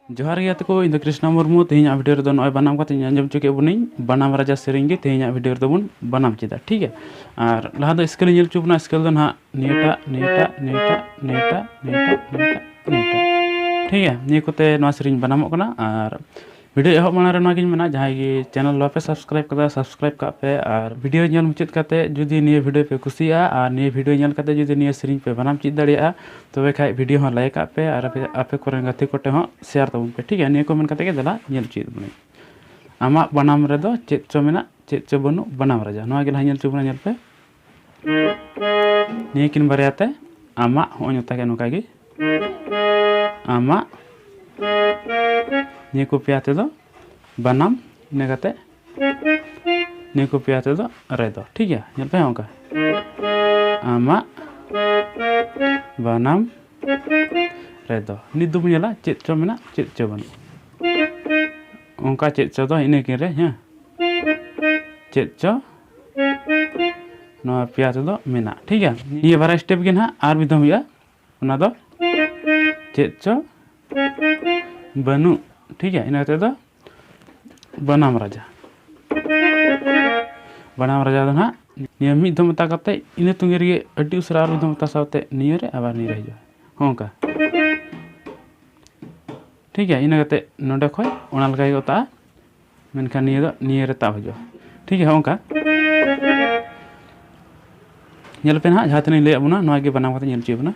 जोहार गया तको इन कृष्णा मुर्मू तेहना वीडियो रे नय बनाम कते आंजम चुके बुनी बनाम राजा सेरिंग गे तेहना वीडियो रे बन बनाम चेदा ठीक है। और लहा दो स्केल नेल चुबना स्केल दो ना नेटा नेटा नेटा नेटा नेटा नेटा नेटा ठीक है। निये कोते नवा सेरिंग बनामो कना और वीडियो एहब माना रे नागिन मेना जहां गे चैनल लापे सब्सक्राइब कदा सब्सक्राइब का पे और वीडियो नेल मुचाद काते जुदी निये वीडियो पे कुसिया और निये वीडियो नेल काते जुदी निये सेरिंग पे बनाम चीज दाड़िया तबे खाय वीडियो हो लाइक पे और आपे कोरे गाते कोटे हो शेयर तबन पे ठीक है। निये कमेंट काते के दला नेल चीज बने आमा बनाम रे दो चेद चो मेना चेद चो बनु बनाम राजा नवा गे नेल चुबना नेल पे निये किन बारियाते आमा हो नता के नका गे आमा निये को पियाते दो बनाम इना काते निये को पियाते दो रे दो ठीक है। नेल पे होंका आमा बनाम रे दो नि दु बुनेला चेद चो मेना चेद चो बनु ओंका चेद चो दो इने किन रे हां चेद चो नवा पियाते दो मेना ठीक है। निये बारा स्टेप गे ना आर बिदम हुआ ओना दो चेद चो बनु ठीक है। इना दो बनाम राजा दो ना निये मिद दम ता कते इने तुंगे रे अड्डी उसरा आर दम ता सावते निये रे आबार नि रहिजो होंका ठीक है। इना कते नोडे खय ओना लगा गोता मेनखान निये रे ता हजो ठीक है होंका नेल पे ना जहां तने ले अबुना नवा गे बनाम कते नेल चिबना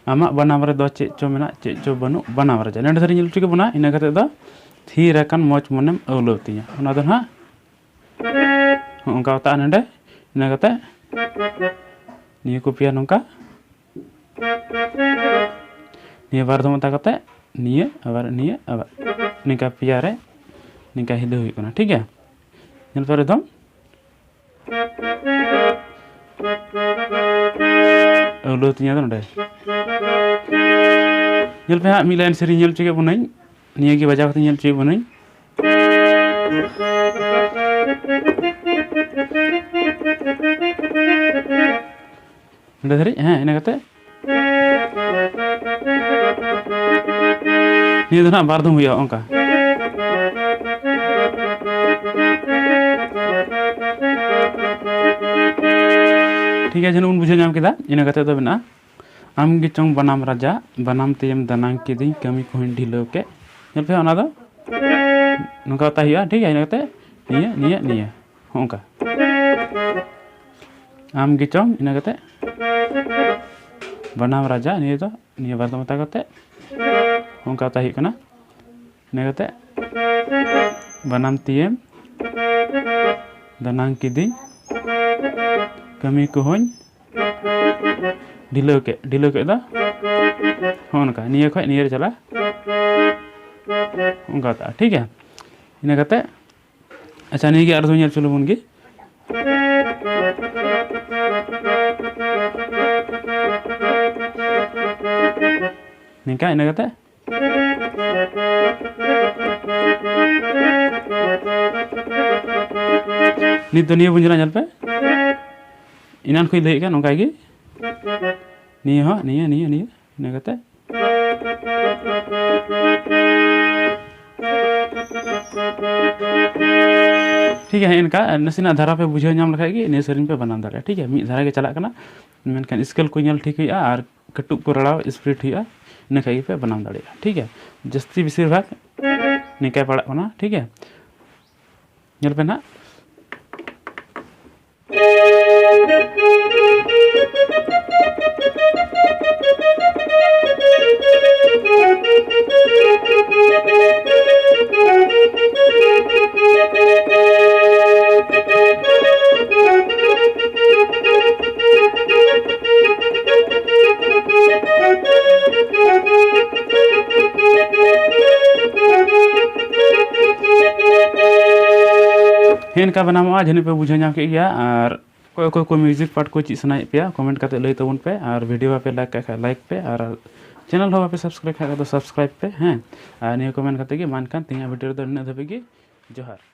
आमा बनाम रे दो चेद चो मेना चेद चो बनु बनाम राजा नेड धरि नेल चिके बना इना कते दो थीर अकन मोच मनेम औलौतिया ओना दो ना ओंका ता नेडे इना कते निये को पिया नोंका निये बार दम ता कते निये आबार निका पिया रे निका हिलो हुई कना ठीक है। नेल पर दम औलौतिया दो नडे नेल पे मी लाइन सेरी नेल चुके बुनाई निये गे बजाव कते नेल चुके बुनाई धरी हाँ इन निये ना बार दम हुआ ओंका ठीक है। जन उन बुझे नाम केदा इना कते दो बना आम गे चोंग बनाम राजा बनाम तेम दनांग केदी कमी को ढिलो के नेल पे ओना दो नोका ता हुआ ठीक है। इना कते निये निये निये होंका आम गे चोंग इना कते बनाम राजा निये दो निये बार दम ता कते होंका ता हुई कना इना कते बनाम तेम दनांग केदी कमी को ढिलो के दा होनका निये खय निये रे चला ओंका ता ठीक है। इना कते अच्छा निये गे आर दो नेल चलो बन गे निका इना कते नित निये बुंजना नेल पे इनान कोई लई का नोंका गे निये हो निये निये निये इना कते ठीक है। इनका नसीना धारा पे बुझे नाम लखा गे ने सेरिंग पे बना दाड़े ठीक है। मी धारा गे चला कना मेनखान स्केल को नेल ठीक हुआ और कटुक को रड़ाव स्प्रीड हुआ इन खाई पे बना दाड़े ठीक है। जस्ती बेसिर भाग निकाय पड़ा ठीक है। नेल पे ना इनका बनामा जने पे बुझे नाम के गया और कोई म्यूजिक पार्ट को चीज सुनाई पे कमेंट करते लई तबन पे और वीडियो पे लाइक पे और चैनल हो पे सब्सक्राइब खाका तो सब्सक्राइब पे हैं और नियो कमेंट करते कि मानकान तिया वीडियो दो न धबे जोहार।